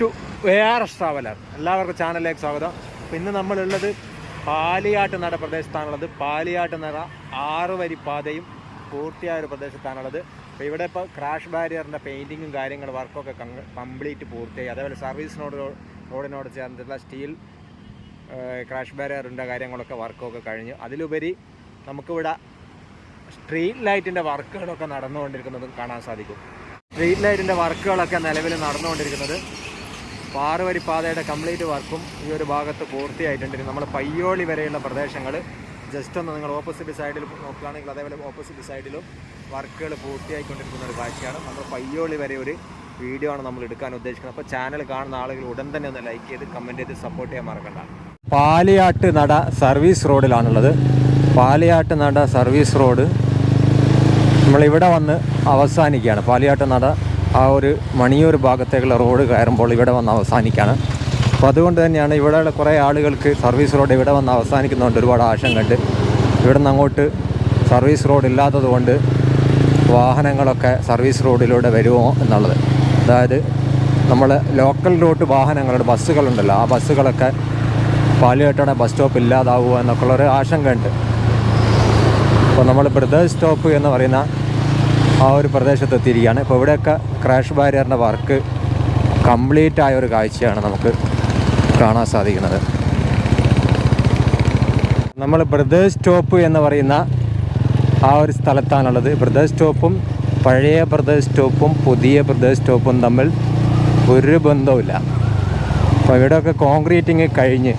To ARS traveller എല്ലാവർക്കും ചാനലിലേക്ക് സ്വാഗതം. അപ്പോൾ ഇന്ന് നമ്മളുള്ളത് പാലിയാട്ട് നട പ്രദേശത്താണുള്ളത്. പാലിയാട്ട് നട 6 വരി പാതയും പൂർത്തിയായ ഒരു പ്രദേശത്താണുള്ളത്. അപ്പോൾ ഇവിടെ ഇപ്പോൾ ക്രാഷ് ബാരിയറിൻ്റെ പെയിൻറ്റിങ്ങും കാര്യങ്ങളും വർക്കൊക്കെ കംപ്ലീറ്റ് പൂർത്തിയായി. അതേപോലെ സർവീസ് റോഡിനോട് ചേർന്നിട്ടുള്ള സ്റ്റീൽ ക്രാഷ് ബാരിയറിൻ്റെ കാര്യങ്ങളൊക്കെ വർക്കൊക്കെ കഴിഞ്ഞു. അതിലുപരി നമുക്കിവിടെ സ്ട്രീറ്റ് ലൈറ്റിൻ്റെ വർക്കുകളൊക്കെ നടന്നുകൊണ്ടിരിക്കുന്നതും കാണാൻ സാധിക്കും. സ്ട്രീറ്റ് ലൈറ്റിൻ്റെ വർക്കുകളൊക്കെ നിലവിൽ നടന്നുകൊണ്ടിരിക്കുന്നത് 6 വരി പാതയുടെ കംപ്ലീറ്റ് വർക്കും ഈ ഒരു ഭാഗത്ത് പൂർത്തിയായിട്ടുണ്ട്. നമ്മൾ പയ്യോളി വരെയുള്ള പ്രദേശങ്ങൾ ജസ്റ്റ് ഒന്ന് നിങ്ങൾ ഓപ്പോസിറ്റ് സൈഡിൽ നോക്കുകയാണെങ്കിൽ അതേപോലെ ഓപ്പോസിറ്റ് സൈഡിലും വർക്കുകൾ പൂർത്തിയായിക്കൊണ്ടിരിക്കുന്ന ഒരു കാഴ്ചയാണ്. നമ്മൾ പയ്യോളി വരെ ഒരു വീഡിയോ ആണ് നമ്മൾ എടുക്കാൻ ഉദ്ദേശിക്കുന്നത്. അപ്പോൾ ചാനൽ കാണുന്ന ആളുകൾ ഉടൻ തന്നെ ഒന്ന് ലൈക്ക് ചെയ്ത് കമൻറ്റ് ചെയ്ത് സപ്പോർട്ട് ചെയ്യാൻ മറക്കണ്ട. പാലിയാട്ട് നട സർവീസ് റോഡിലാണുള്ളത്. പാലിയാട്ട് നട സർവീസ് റോഡ് നമ്മളിവിടെ വന്ന് അവസാനിക്കുകയാണ്. പാലിയാട്ട് നട ആ ഒരു മണിയൂർ ഭാഗത്തേക്കുള്ള റോഡ് കയറുമ്പോൾ ഇവിടെ വന്ന് അവസാനിക്കുകയാണ്. അപ്പോൾ അതുകൊണ്ട് തന്നെയാണ് ഇവിടെയുള്ള കുറേ ആളുകൾക്ക് സർവീസ് റോഡ് ഇവിടെ വന്ന് അവസാനിക്കുന്നതുകൊണ്ട് ഒരുപാട് ആശങ്കയുണ്ട്. ഇവിടെ നിന്ന് അങ്ങോട്ട് സർവീസ് റോഡ് ഇല്ലാത്തത് കൊണ്ട് വാഹനങ്ങളൊക്കെ സർവീസ് റോഡിലൂടെ വരുമോ എന്നുള്ളത്. അതായത് നമ്മൾ ലോക്കൽ റൂട്ട് വാഹനങ്ങളുടെ ബസ്സുകളുണ്ടല്ലോ, ആ ബസ്സുകളൊക്കെ പാലിയാട്ടയുടെ ബസ് സ്റ്റോപ്പ് ഇല്ലാതാവുക എന്നൊക്കെയുള്ളൊരു ആശങ്കയുണ്ട്. അപ്പോൾ നമ്മൾ ബ്രദേഴ്സ് സ്റ്റോപ്പ് എന്ന് പറയുന്ന ആ ഒരു പ്രദേശത്ത് എത്തിയിരിക്കുകയാണ്. ഇപ്പോൾ ഇവിടെയൊക്കെ ക്രാഷ് ബാരിയറിൻ്റെ വർക്ക് കംപ്ലീറ്റ് ആയ ഒരു കാഴ്ചയാണ് നമുക്ക് കാണാൻ സാധിക്കുന്നത്. നമ്മൾ ബ്രദേഴ്സ് സ്റ്റോപ്പ് എന്ന് പറയുന്ന ആ ഒരു സ്ഥലത്താണുള്ളത്. ബ്രദേഴ്സ് സ്റ്റോപ്പും പഴയ ബ്രദേഴ്സ് സ്റ്റോപ്പും പുതിയ ബ്രദേഴ്സ് സ്റ്റോപ്പും തമ്മിൽ ഒരു ബന്ധവുമില്ല. അപ്പോൾ ഇവിടെയൊക്കെ കോൺക്രീറ്റിങ് കഴിഞ്ഞ്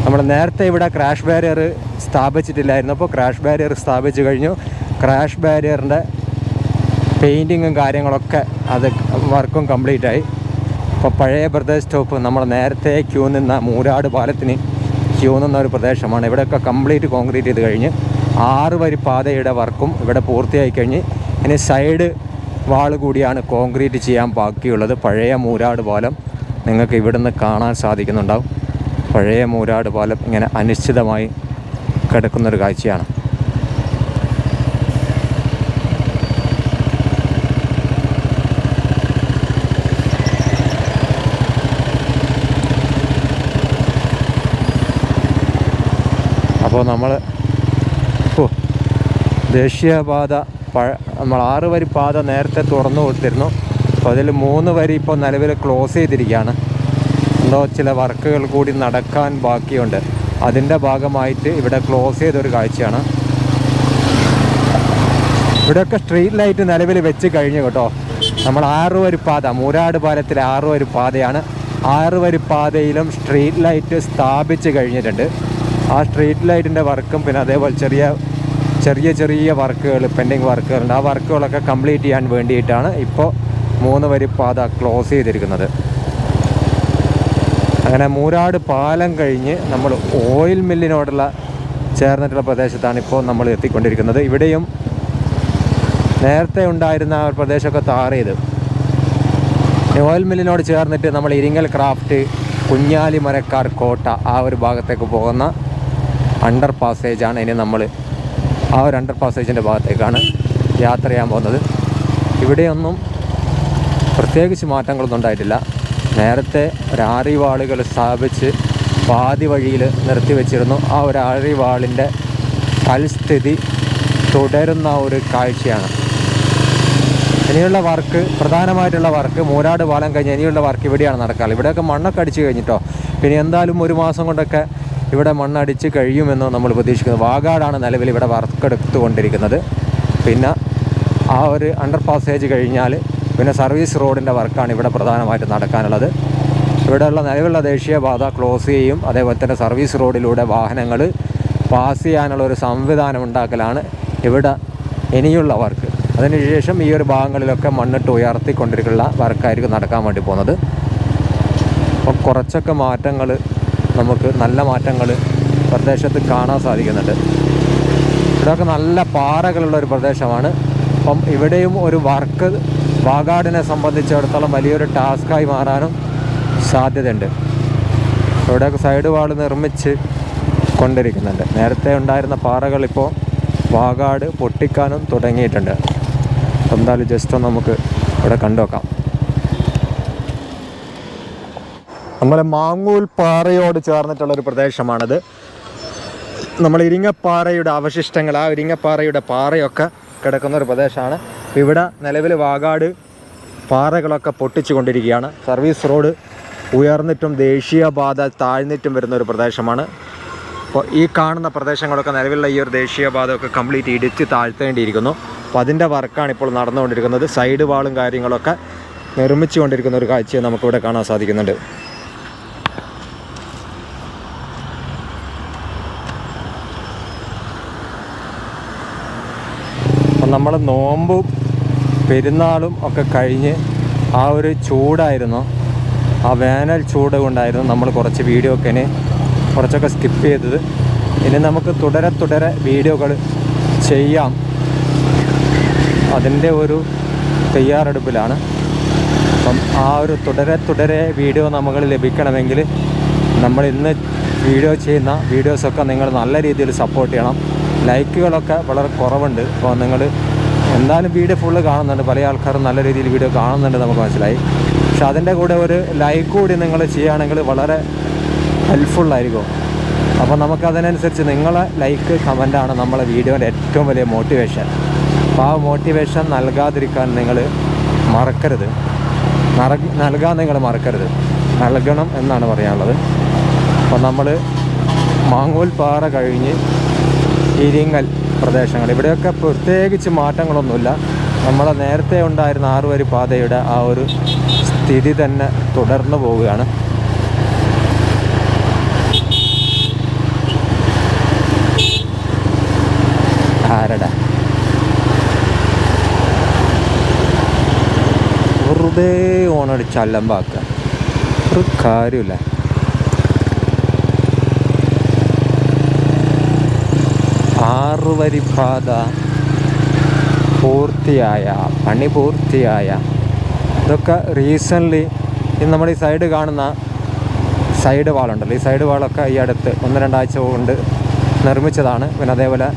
നമ്മൾ നേരത്തെ ഇവിടെ ക്രാഷ് ബാരിയർ സ്ഥാപിച്ചിട്ടില്ലായിരുന്നു. അപ്പോൾ ക്രാഷ് ബാരിയർ സ്ഥാപിച്ചു കഴിഞ്ഞു. ക്രാഷ് ബാരിയറിൻ്റെ പെയിൻറ്റിങ്ങും കാര്യങ്ങളൊക്കെ അത് വർക്കും കംപ്ലീറ്റ് ആയി. അപ്പോൾ പഴയ ബ്രദേഴ്സ് സ്റ്റോപ്പ് നമ്മൾ നേരത്തെ ക്യൂ നിന്ന മൂരാട് പാലത്തിന് ക്യൂ നിന്ന ഒരു പ്രദേശമാണ്. ഇവിടെയൊക്കെ കംപ്ലീറ്റ് കോൺക്രീറ്റ് ചെയ്ത് കഴിഞ്ഞ് 6 വരി പാതയുടെ വർക്കും ഇവിടെ പൂർത്തിയായി കഴിഞ്ഞ് ഇനി സൈഡ് വാൾ കൂടിയാണ് കോൺക്രീറ്റ് ചെയ്യാൻ ബാക്കിയുള്ളത്. പഴയ മൂരാട് പാലം നിങ്ങൾക്ക് ഇവിടുന്ന് കാണാൻ സാധിക്കുന്നുണ്ടാവും. പഴയ മൂരാട് പാലം ഇങ്ങനെ അനിശ്ചിതമായി കിടക്കുന്നൊരു കാഴ്ചയാണ്. അപ്പോൾ നമ്മൾ ദേശീയപാത നമ്മൾ 6 വരി പാത നേരത്തെ തുറന്നു കൊടുത്തിരുന്നു. അപ്പോൾ അതിൽ 3 വരി ഇപ്പോൾ നിലവിൽ ക്ലോസ് ചെയ്തിരിക്കുകയാണ്. എന്തോ ചില വർക്കുകൾ കൂടി നടക്കാൻ ബാക്കിയുണ്ട്. അതിൻ്റെ ഭാഗമായിട്ട് ഇവിടെ ക്ലോസ് ചെയ്തൊരു കാഴ്ചയാണ്. ഇവിടെയൊക്കെ സ്ട്രീറ്റ് ലൈറ്റ് നിലവിൽ വെച്ച് കഴിഞ്ഞു കേട്ടോ. നമ്മൾ 6 വരി പാത മൂരാട് പാലത്തിലെ 6 വരി പാതയാണ്. 6 വരി പാതയിലും സ്ട്രീറ്റ് ലൈറ്റ് സ്ഥാപിച്ച് കഴിഞ്ഞിട്ടുണ്ട്. ആ സ്ട്രീറ്റ് ലൈറ്റിൻ്റെ വർക്കും പിന്നെ അതേപോലെ ചെറിയ വർക്കുകൾ പെൻഡിങ് വർക്കുകളുണ്ട്. ആ വർക്കുകളൊക്കെ കംപ്ലീറ്റ് ചെയ്യാൻ വേണ്ടിയിട്ടാണ് ഇപ്പോൾ 3 വരി പാത ക്ലോസ് ചെയ്തിരിക്കുന്നത്. അങ്ങനെ മൂരാട് പാലം കഴിഞ്ഞ് നമ്മൾ ഓയിൽ മില്ലിനോടുള്ള ചേർന്നിട്ടുള്ള പ്രദേശത്താണ് ഇപ്പോൾ നമ്മൾ എത്തിക്കൊണ്ടിരിക്കുന്നത്. ഇവിടെയും നേരത്തെ ഉണ്ടായിരുന്ന ആ പ്രദേശമൊക്കെ ടാർ ചെയ്ത് ഓയിൽ മില്ലിനോട് ചേർന്നിട്ട് നമ്മൾ ഇരിങ്ങൽ ക്രാഫ്റ്റ് കുഞ്ഞാലി മരക്കാർ കോട്ട ആ ഒരു ഭാഗത്തേക്ക് പോകുന്ന അണ്ടർ പാസേജാണ്. ഇനി നമ്മൾ ആ ഒരു അണ്ടർ പാസേജിൻ്റെ ഭാഗത്തേക്കാണ് യാത്ര ചെയ്യാൻ പോകുന്നത്. ഇവിടെയൊന്നും പ്രത്യേകിച്ച് മാറ്റങ്ങളൊന്നും ഉണ്ടായിട്ടില്ല. നേരത്തെ ഒരു ആറിവാളുകൾ സ്ഥാപിച്ച് പാതി വഴിയിൽ നിർത്തി വെച്ചിരുന്നു. ആ ഒരു ആറിവാളിൻ്റെ തൽസ്ഥിതി തുടരുന്ന ഒരു കാഴ്ചയാണ്. ഇനിയുള്ള വർക്ക് പ്രധാനമായിട്ടുള്ള വർക്ക് മൂരാട് പാലം കഴിഞ്ഞ് ഇനിയുള്ള വർക്ക് ഇവിടെയാണ് നടക്കാറ്. ഇവിടെയൊക്കെ മണ്ണൊക്കെ അടിച്ച് കഴിഞ്ഞിട്ടോ. പിന്നെ എന്തായാലും 1 മാസം കൊണ്ടൊക്കെ ഇവിടെ മണ്ണടിച്ച് കഴിയുമെന്ന് നമ്മൾ പ്രതീക്ഷിക്കുന്നത്. വാഗാടാണ് നിലവിൽ ഇവിടെ വർക്ക് എടുത്തുകൊണ്ടിരിക്കുന്നത്. പിന്നെ ആ ഒരു അണ്ടർ പാസേജ് കഴിഞ്ഞാൽ പിന്നെ സർവീസ് റോഡിൻ്റെ വർക്കാണ് ഇവിടെ പ്രധാനമായിട്ട് നടക്കാനുള്ളത്. ഇവിടെയുള്ള നിലവിലുള്ള ദേശീയപാത ക്ലോസ് ചെയ്യും. അതേപോലെ തന്നെ സർവീസ് റോഡിലൂടെ വാഹനങ്ങൾ പാസ് ചെയ്യാനുള്ള ഒരു സംവിധാനം ഉണ്ടാക്കലാണ് ഇവിടെ ഇനിയുള്ള വർക്ക്. അതിനുശേഷം ഈ ഒരു ഭാഗങ്ങളിലൊക്കെ മണ്ണിട്ട് ഉയർത്തിക്കൊണ്ടിരിക്കുന്ന വർക്കായിരിക്കും നടക്കാൻ വേണ്ടി പോകുന്നത്. അപ്പോൾ കുറച്ചൊക്കെ മാറ്റങ്ങൾ നമുക്ക് നല്ല മാറ്റങ്ങൾ പ്രദേശത്ത് കാണാൻ സാധിക്കുന്നുണ്ട്. ഇവിടെയൊക്കെ നല്ല പാറകളുള്ളൊരു പ്രദേശമാണ്. അപ്പം ഇവിടെയും ഒരു വർക്ക് വാഗാടിനെ സംബന്ധിച്ചിടത്തോളം വലിയൊരു ടാസ്ക്കായി മാറാനും സാധ്യതയുണ്ട്. ഇവിടെയൊക്കെ സൈഡ് വാൾ നിർമ്മിച്ച് കൊണ്ടിരിക്കുന്നുണ്ട്. നേരത്തെ ഉണ്ടായിരുന്ന പാറകൾ ഇപ്പോൾ വാഗാട് പൊട്ടിക്കാനും തുടങ്ങിയിട്ടുണ്ട്. എന്തായാലും ജസ്റ്റ് ഒന്ന് നമുക്ക് ഇവിടെ കണ്ടു നോക്കാം. നമ്മളെ മാങ്ങൂൽ പാറയോട് ചേർന്നിട്ടുള്ളൊരു പ്രദേശമാണിത്. നമ്മൾ ഇരിങ്ങപ്പാറയുടെ അവശിഷ്ടങ്ങൾ, ആ ഇരിങ്ങപ്പാറയുടെ പാറയൊക്കെ കിടക്കുന്ന ഒരു പ്രദേശമാണ്. ഇവിടെ നിലവിൽ വാഗാട് പാറകളൊക്കെ പൊട്ടിച്ചു കൊണ്ടിരിക്കുകയാണ്. സർവീസ് റോഡ് ഉയർന്നിട്ടും ദേശീയപാത താഴ്ന്നിട്ടും വരുന്ന ഒരു പ്രദേശമാണ്. അപ്പോൾ ഈ കാണുന്ന പ്രദേശങ്ങളൊക്കെ നിലവിലുള്ള ഈ ഒരു ദേശീയപാതയൊക്കെ കംപ്ലീറ്റ് ഇടിച്ച് താഴ്ത്തേണ്ടിയിരിക്കുന്നു. അപ്പോൾ അതിൻ്റെ വർക്കാണ് ഇപ്പോൾ നടന്നുകൊണ്ടിരിക്കുന്നത്. സൈഡ് വാളും കാര്യങ്ങളൊക്കെ നിർമ്മിച്ചു കൊണ്ടിരിക്കുന്ന ഒരു കാഴ്ചയെ നമുക്കിവിടെ കാണാൻ സാധിക്കുന്നുണ്ട്. അപ്പം നമ്മൾ നോമ്പും പെരുന്നാളും ഒക്കെ കഴിഞ്ഞ് ആ ഒരു ചൂടായിരുന്നു, ആ വേനൽ ചൂട് കൊണ്ടായിരുന്നു നമ്മൾ കുറച്ച് വീഡിയോ ഒക്കെ കുറച്ചൊക്കെ സ്കിപ്പ് ചെയ്തത്. ഇനി നമുക്ക് തുടരെ വീഡിയോകൾ ചെയ്യാം, അതിൻ്റെ ഒരു തയ്യാറെടുപ്പിലാണ്. അപ്പം ആ ഒരു തുടരെ വീഡിയോ നമുക്ക് ലഭിക്കണമെങ്കിൽ നമ്മൾ ഇന്ന് വീഡിയോ ചെയ്യുന്ന വീഡിയോസൊക്കെ നിങ്ങൾ നല്ല രീതിയിൽ സപ്പോർട്ട് ചെയ്യണം. ലൈക്കുകളൊക്കെ വളരെ കുറവുണ്ട്. അപ്പോൾ നിങ്ങൾ എന്തായാലും വീഡിയോ ഫുള്ള് കാണുന്നുണ്ട്, പല ആൾക്കാരും നല്ല രീതിയിൽ വീഡിയോ കാണുന്നുണ്ട് നമുക്ക് മനസ്സിലായി. പക്ഷെ അതിൻ്റെ കൂടെ ഒരു ലൈക്ക് കൂടി നിങ്ങൾ ചെയ്യുകയാണെങ്കിൽ വളരെ ഹെൽപ്ഫുള്ളായിരിക്കും. അപ്പോൾ നമുക്കതിനനുസരിച്ച് നിങ്ങളെ ലൈക്ക് കമൻറ്റാണ് നമ്മളെ വീഡിയോൻ്റെ ഏറ്റവും വലിയ മോട്ടിവേഷൻ. അപ്പോൾ ആ മോട്ടിവേഷൻ നൽകാതിരിക്കാൻ നിങ്ങൾ മറക്കരുത്, നൽകാൻ നിങ്ങൾ മറക്കരുത്, നൽകണം എന്നാണ് പറയാനുള്ളത്. അപ്പോൾ നമ്മൾ മാങ്ങൂൽ പാറ കഴിഞ്ഞ് ഇരിങ്ങൽ പ്രദേശങ്ങൾ, ഇവിടെയൊക്കെ പ്രത്യേകിച്ച് മാറ്റങ്ങളൊന്നുമില്ല. നമ്മളെ നേരത്തെ ഉണ്ടായിരുന്ന 6 വരി പാതയുടെ ആ ഒരു സ്ഥിതി തന്നെ തുടർന്നു പോവുകയാണ്. ആരടാ വെറുതെ ഓണടിച്ച് അല്ലമ്പാക്കുക, ഒരു കാര്യമില്ല. ആറുവരിപ്പാത പണി പൂർത്തിയായ ഇതൊക്കെ റീസെൻ്റ്ലി ഇന്ന് നമ്മൾ ഈ സൈഡ് കാണുന്ന സൈഡ് വാളുണ്ടല്ലോ, ഈ സൈഡ് വാളൊക്കെ ഈ അടുത്ത് 1-2 ആഴ്ച കൊണ്ട് നിർമ്മിച്ചതാണ്. പിന്നെ അതേപോലെ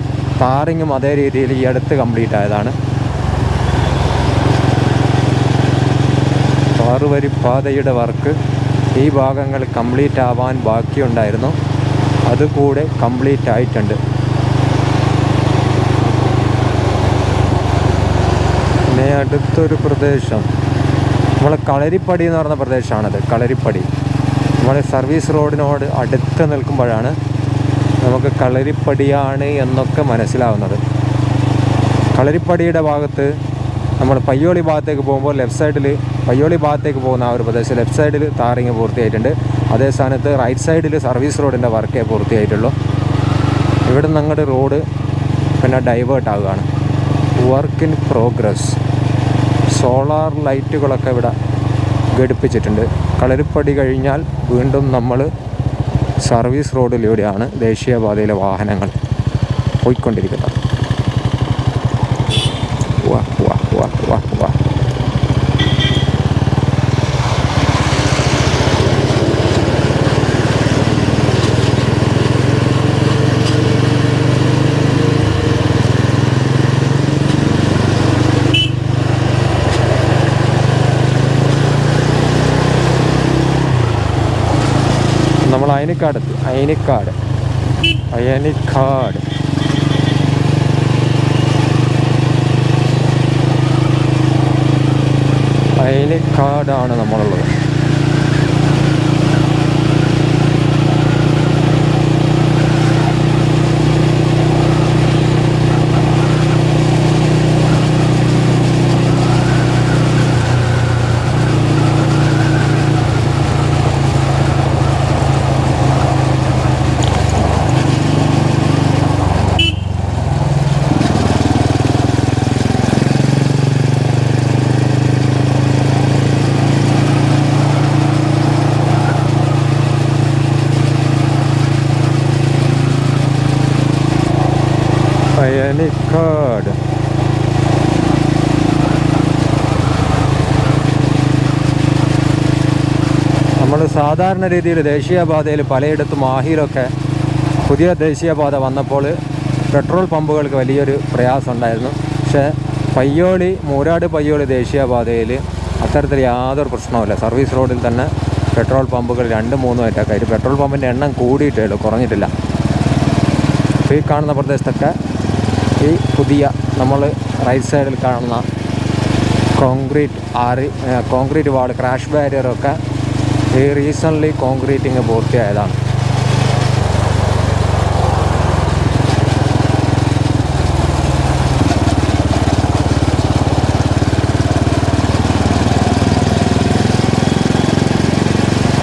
ടാറിങ്ങും അതേ രീതിയിൽ ഈ അടുത്ത് കംപ്ലീറ്റ് ആയതാണ്. 6 വരി പാതയുടെ വർക്ക് ഈ ഭാഗങ്ങൾ കംപ്ലീറ്റ് ആവാൻ ബാക്കിയുണ്ടായിരുന്നു, അതുകൂടെ കംപ്ലീറ്റ് ആയിട്ടുണ്ട്. പിന്നെ അടുത്തൊരു പ്രദേശം നമ്മളെ കളരിപ്പടി എന്ന് പറഞ്ഞ പ്രദേശമാണത്. കളരിപ്പടി നമ്മൾ സർവീസ് റോഡിനോട് അടുത്ത് നിൽക്കുമ്പോഴാണ് നമുക്ക് കളരിപ്പടിയാണ് എന്നൊക്കെ മനസ്സിലാവുന്നത്. കളരിപ്പടിയുടെ ഭാഗത്ത് നമ്മൾ പയ്യോളി ഭാഗത്തേക്ക് പോകുമ്പോൾ ലെഫ്റ്റ് സൈഡിൽ, പയ്യോളി ഭാഗത്തേക്ക് പോകുന്ന ആ ഒരു പ്രദേശം ലെഫ്റ്റ് സൈഡിൽ ടാറിങ് പൂർത്തിയായിട്ടുണ്ട്. അതേ സ്ഥാനത്ത് റൈറ്റ് സൈഡിൽ സർവീസ് റോഡിൻ്റെ വർക്കേ പൂർത്തിയായിട്ടുള്ളൂ. ഇവിടെ നിന്ന് അങ്ങോട്ട് റോഡ് പിന്നെ ഡൈവേർട്ട് ആവുകയാണ്. Work in progress. സോളാർ ലൈറ്റുകളൊക്കെ ഇവിടെ ഘടിപ്പിച്ചിട്ടുണ്ട്. കളരിപ്പടി കഴിഞ്ഞാൽ വീണ്ടും നമ്മൾ സർവീസ് റോഡിലൂടെയാണ് ദേശീയപാതയിലെ വാഹനങ്ങൾ പോയിക്കൊണ്ടിരിക്കുന്നത്. വാ വാ വാ വാ വാ. നമ്മൾ അയനിക്കാട് അയനിക്കാടാണ് നമ്മളുള്ളത്. അയനിക്കാട് നമ്മൾ സാധാരണ രീതിയിൽ ദേശീയപാതയിൽ പലയിടത്തും മാഹിയിലൊക്കെ പുതിയ ദേശീയപാത വന്നപ്പോൾ പെട്രോൾ പമ്പുകൾക്ക് വലിയൊരു പ്രയാസം ഉണ്ടായിരുന്നു. പക്ഷേ മൂരാട് പയ്യോളി ദേശീയപാതയിൽ അത്തരത്തിൽ യാതൊരു പ്രശ്നവുമില്ല. സർവീസ് റോഡിൽ തന്നെ പെട്രോൾ പമ്പുകൾ 2-3 ആയിട്ടൊക്കെ ആയിട്ട് പെട്രോൾ പമ്പിൻ്റെ എണ്ണം കൂടിയിട്ടേ ഉള്ളൂ, കുറഞ്ഞിട്ടില്ല. ഈ കാണുന്ന പ്രദേശത്തൊക്കെ ഈ പുതിയ നമ്മൾ റൈറ്റ് സൈഡിൽ കാണുന്ന കോൺക്രീറ്റ് വാൾ, ക്രാഷ് ബാരിയറൊക്കെ ഈ റീസെൻ്റ്ലി കോൺക്രീറ്റിങ് പൂർത്തിയായതാണ്.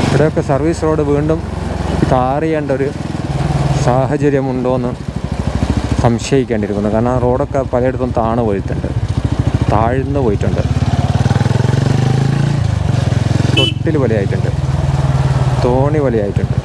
ഇവിടെയൊക്കെ സർവീസ് റോഡ് വീണ്ടും ടാർ ചെയ്യേണ്ട ഒരു സാഹചര്യമുണ്ടോയെന്ന് സംശയിക്കേണ്ടിയിരിക്കുന്നു. കാരണം റോഡൊക്കെ പലയിടത്തും താഴ്ന്നു പോയിട്ടുണ്ട്, തൊട്ടിൽ പോലെയായിട്ടുണ്ട്, തോണി പോലെയായിട്ടുണ്ട്.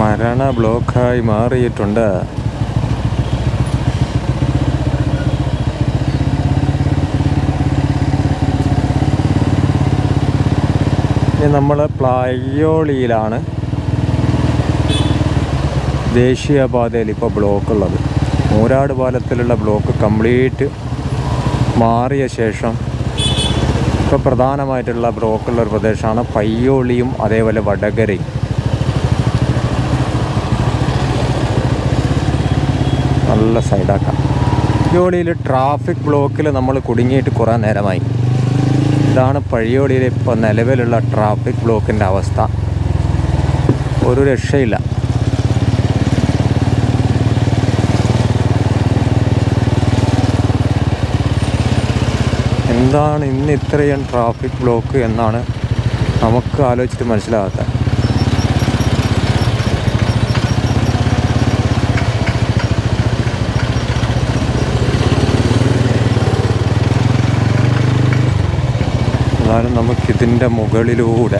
മരണ ബ്ലോക്കായി മാറിയിട്ടുണ്ട്. നമ്മൾ പ്ലയ്യോളിയിലാണ് ദേശീയപാതയിൽ ഇപ്പോൾ ബ്ലോക്കുള്ളത്. മൂരാട് പാലത്തിലുള്ള ബ്ലോക്ക് കംപ്ലീറ്റ് മാറിയ ശേഷം ഇപ്പോൾ പ്രധാനമായിട്ടുള്ള ബ്ലോക്കുള്ളൊരു പ്രദേശമാണ് പയ്യോളിയും അതേപോലെ വടകരയും. നല്ല സൈഡാക്കാം. പയ്യോളിയിൽ ട്രാഫിക് ബ്ലോക്കിൽ നമ്മൾ കുടുങ്ങിയിട്ട് കുറേ നേരമായി. ഇതാണ് പയ്യോളിയിൽ ഇപ്പോൾ നിലവിലുള്ള ട്രാഫിക് ബ്ലോക്കിൻ്റെ അവസ്ഥ. ഒരു രക്ഷയില്ല. എന്താണ് ഇന്ന് ഇത്രയും ട്രാഫിക് ബ്ലോക്ക് എന്നാണ് നമുക്ക് ആലോചിച്ചിട്ട് മനസ്സിലാകാത്തത്. എന്നാലും നമുക്കിതിൻ്റെ മുകളിലൂടെ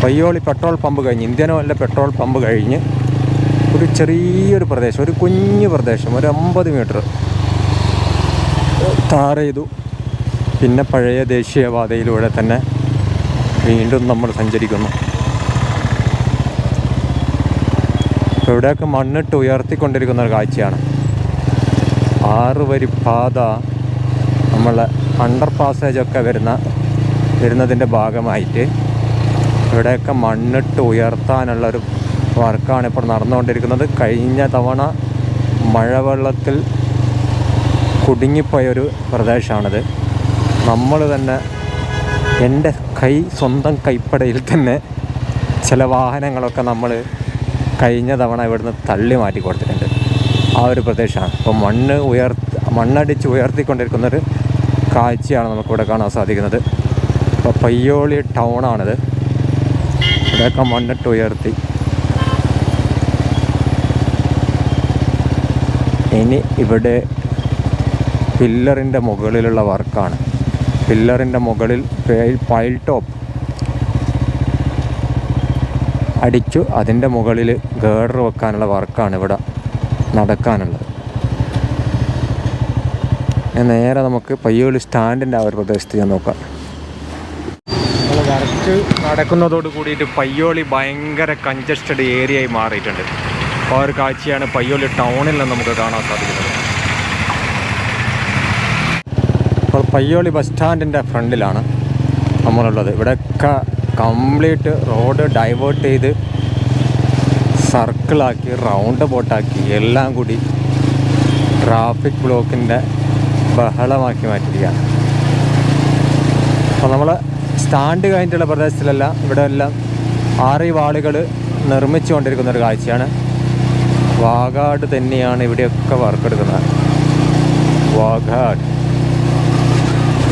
പയ്യോളി പെട്രോൾ പമ്പ് കഴിഞ്ഞ്, ഇന്ത്യൻ ഓയിലിൻ്റെ പെട്രോൾ പമ്പ് കഴിഞ്ഞ് ഒരു ചെറിയൊരു പ്രദേശം, ഒരു കുഞ്ഞു പ്രദേശം, ഒരു 50 മീറ്റർ ടാർ ചെയ്തു. പിന്നെ പഴയ ദേശീയപാതയിലൂടെ തന്നെ വീണ്ടും നമ്മൾ സഞ്ചരിക്കുന്നു. ഇവിടെയൊക്കെ മണ്ണിട്ട് ഉയർത്തിക്കൊണ്ടിരിക്കുന്ന ഒരു കാഴ്ചയാണ്. 6 വരി പാത നമ്മളെ അണ്ടർ പാസേജൊക്കെ വരുന്നതിൻ്റെ ഭാഗമായിട്ട് ഇവിടെയൊക്കെ മണ്ണിട്ട് ഉയർത്താനുള്ളൊരു വർക്കാണ് ഇപ്പോൾ നടന്നുകൊണ്ടിരിക്കുന്നത്. കഴിഞ്ഞ തവണ മഴവെള്ളത്തിൽ കുടുങ്ങിപ്പോയൊരു പ്രദേശമാണിത്. നമ്മൾ തന്നെ എൻ്റെ സ്വന്തം കൈപ്പടയിൽ തന്നെ ചില വാഹനങ്ങളൊക്കെ നമ്മൾ കഴിഞ്ഞ തവണ ഇവിടുന്ന് തള്ളി മാറ്റി കൊടുത്തിട്ടുണ്ട്. ആ ഒരു പ്രദേശമാണ്. അപ്പോൾ മണ്ണടിച്ച് ഉയർത്തിക്കൊണ്ടിരിക്കുന്നൊരു കാഴ്ചയാണ് നമുക്കിവിടെ കാണാൻ സാധിക്കുന്നത്. അപ്പോൾ പയ്യോളി ടൗണാണിത്. ഇവിടെയൊക്കെ മണ്ണിട്ട് ഉയർത്തി. ഇനി ഇവിടെ പില്ലറിൻ്റെ മുകളിലുള്ള വർക്കാണ്. പില്ലറിൻ്റെ മുകളിൽ പൈൽ ടോപ്പ് അടിച്ചു, അതിൻ്റെ മുകളിൽ ഗേഡർ വെക്കാനുള്ള വർക്കാണ് ഇവിടെ നടക്കാനുള്ളത്. നേരെ നമുക്ക് പയ്യോളി സ്റ്റാൻഡിൻ്റെ ആ ഒരു പ്രദേശത്ത് ഞാൻ നോക്കാം. നമ്മൾ വർക്ക് നടക്കുന്നതോട് കൂടിയിട്ട് പയ്യോളി ഭയങ്കര കൺജസ്റ്റഡ് ഏരിയയായി മാറിയിട്ടുണ്ട്. ആ ഒരു കാഴ്ചയാണ് പയ്യോളി ടൗണിൽ നിന്ന് നമുക്ക് കാണാൻ സാധിക്കുന്നത്. അപ്പോൾ പയ്യോളി ബസ് സ്റ്റാൻഡിൻ്റെ ഫ്രണ്ടിലാണ് നമ്മളുള്ളത്. ഇവിടെയൊക്കെ കംപ്ലീറ്റ് റോഡ് ഡൈവേർട്ട് ചെയ്ത് സർക്കിളാക്കി റൗണ്ട് ബോട്ടാക്കി എല്ലാം കൂടി ട്രാഫിക് ബ്ലോക്കിൻ്റെ ബഹളമാക്കി മാറ്റിയിരിക്കുകയാണ്. അപ്പോൾ നമ്മൾ സ്റ്റാൻഡ് കഴിഞ്ഞിട്ടുള്ള പ്രദേശത്തിലെല്ലാം ഇവിടെ എല്ലാം ആറി വാളുകൾ നിർമ്മിച്ചു കൊണ്ടിരിക്കുന്നൊരു കാഴ്ചയാണ്. വാഗാട് തന്നെയാണ് ഇവിടെയൊക്കെ വർക്ക് എടുക്കുന്നത്. വാഗാട്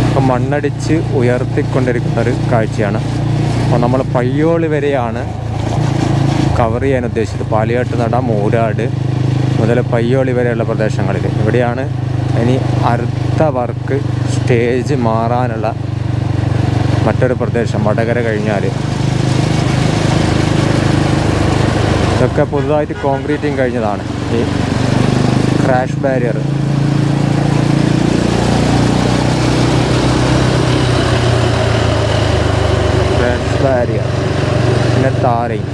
ഇപ്പം മണ്ണടിച്ച് ഉയർത്തിക്കൊണ്ടിരിക്കുന്നൊരു കാഴ്ചയാണ്. അപ്പോൾ നമ്മൾ പയ്യോളി വരെയാണ് കവർ ചെയ്യാൻ ഉദ്ദേശിച്ചത്. പാലിയാട്ട് നട, മൂരാട് മുതൽ പയ്യോളി വരെയുള്ള പ്രദേശങ്ങളിൽ. ഇവിടെയാണ് ഇനി അടുത്ത വർക്ക് സ്റ്റേജ് മാറാനുള്ള മറ്റൊരു പ്രദേശം. വടകര കഴിഞ്ഞാൽ ഇതൊക്കെ പുതുതായിട്ട് കോൺക്രീറ്റിങ് കഴിഞ്ഞതാണ്. ഈ ക്രാഷ് ബാരിയർ പിന്നെ താരയും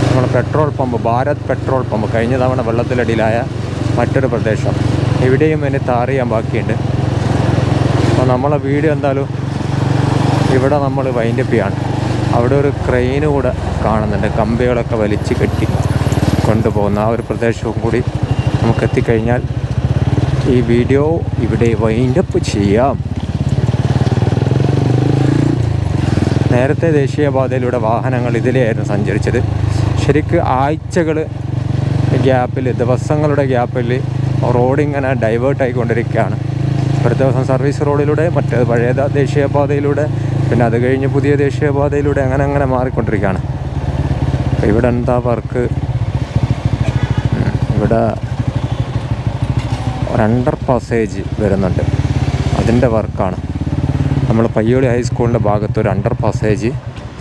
നമ്മുടെ petrol pump, Bharat petrol pump, കഴിഞ്ഞ തവണ വെള്ളത്തിലടിയിലായ മറ്റൊരു പ്രദേശം. ഇവിടെയും ഇനി ടാർ ചെയ്യാൻ ബാക്കിയുണ്ട്. അപ്പോൾ നമ്മളെ വീഡിയോ എന്തായാലും ഇവിടെ നമ്മൾ വൈൻഡപ്പ് ചെയ്യാണ്. അവിടെ ഒരു ക്രെയിന് കൂടെ കാണുന്നുണ്ട്, കമ്പികളൊക്കെ വലിച്ച് കെട്ടി കൊണ്ടുപോകുന്ന ആ ഒരു പ്രദേശവും കൂടി നമുക്ക് എത്തിക്കഴിഞ്ഞാൽ ഈ വീഡിയോ ഇവിടെ വൈൻഡപ്പ് ചെയ്യാം. നേരത്തെ ദേശീയപാതയിലൂടെ വാഹനങ്ങൾ ഇതിലെയായിരുന്നു സഞ്ചരിച്ചത്. ശരിക്ക് ആഴ്ചകൾ ഗ്യാപ്പിൽ, ദിവസങ്ങളുടെ ഗ്യാപ്പിൽ റോഡിങ്ങനെ ഡൈവേർട്ടായിക്കൊണ്ടിരിക്കുകയാണ്. ഒരു ദിവസം സർവീസ് റോഡിലൂടെ, മറ്റേത് പഴയ ദേശീയപാതയിലൂടെ, പിന്നെ അത് കഴിഞ്ഞ് പുതിയ ദേശീയപാതയിലൂടെ അങ്ങനെ മാറിക്കൊണ്ടിരിക്കുകയാണ്. ഇവിടെ എന്താ വർക്ക്? ഇവിടെ ഒരു അണ്ടർ പാസേജ് വരുന്നുണ്ട്, അതിൻ്റെ വർക്കാണ്. നമ്മൾ പയ്യോളി ഹൈസ്കൂളിൻ്റെ ഭാഗത്ത് ഒരു അണ്ടർ പാസേജ്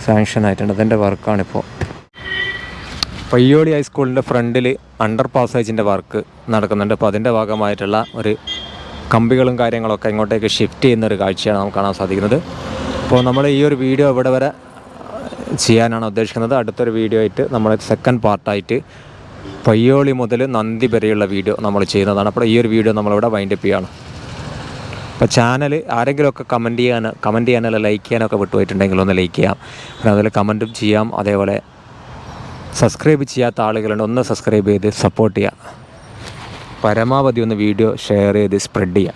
സാങ്ഷൻ ആയിട്ടുണ്ട്, അതിൻ്റെ വർക്കാണിപ്പോൾ. പയ്യോളി ഹൈസ്കൂളിൻ്റെ ഫ്രണ്ടിൽ അണ്ടർ പാസേജിൻ്റെ വർക്ക് നടക്കുന്നുണ്ട്. അപ്പോൾ അതിൻ്റെ ഭാഗമായിട്ടുള്ള ഒരു കമ്പികളും കാര്യങ്ങളൊക്കെ ഇങ്ങോട്ടേക്ക് ഷിഫ്റ്റ് ചെയ്യുന്നൊരു കാഴ്ചയാണ് നമുക്ക് കാണാൻ സാധിക്കുന്നത്. അപ്പോൾ നമ്മൾ ഈ ഒരു വീഡിയോ ഇവിടെ വരെ ചെയ്യാനാണ് ഉദ്ദേശിക്കുന്നത്. അടുത്തൊരു വീഡിയോ ആയിട്ട് നമ്മൾ സെക്കൻഡ് പാർട്ടായിട്ട് പയ്യോളി മുതൽ നന്ദി വരെയുള്ള വീഡിയോ നമ്മൾ ചെയ്യുന്നതാണ്. അപ്പോൾ ഈ ഒരു വീഡിയോ നമ്മളിവിടെ വൈൻഡപ്പ് ചെയ്യുകയാണ്. അപ്പോൾ ചാനൽ ആരെങ്കിലുമൊക്കെ കമൻറ്റ് ചെയ്യാനല്ല ലൈക്ക് ചെയ്യാനൊക്കെ വിട്ടുപോയിട്ടുണ്ടെങ്കിൽ ഒന്ന് ലൈക്ക് ചെയ്യാം. പിന്നെ അതുപോലെ കമൻറ്റും ചെയ്യാം. അതേപോലെ സബ്സ്ക്രൈബ് ചെയ്യാത്ത ആളുകളുണ്ട്, ഒന്ന് സബ്സ്ക്രൈബ് ചെയ്ത് സപ്പോർട്ട് ചെയ്യുക. പരമാവധി ഒന്ന് വീഡിയോ ഷെയർ ചെയ്ത് സ്പ്രെഡ് ചെയ്യുക.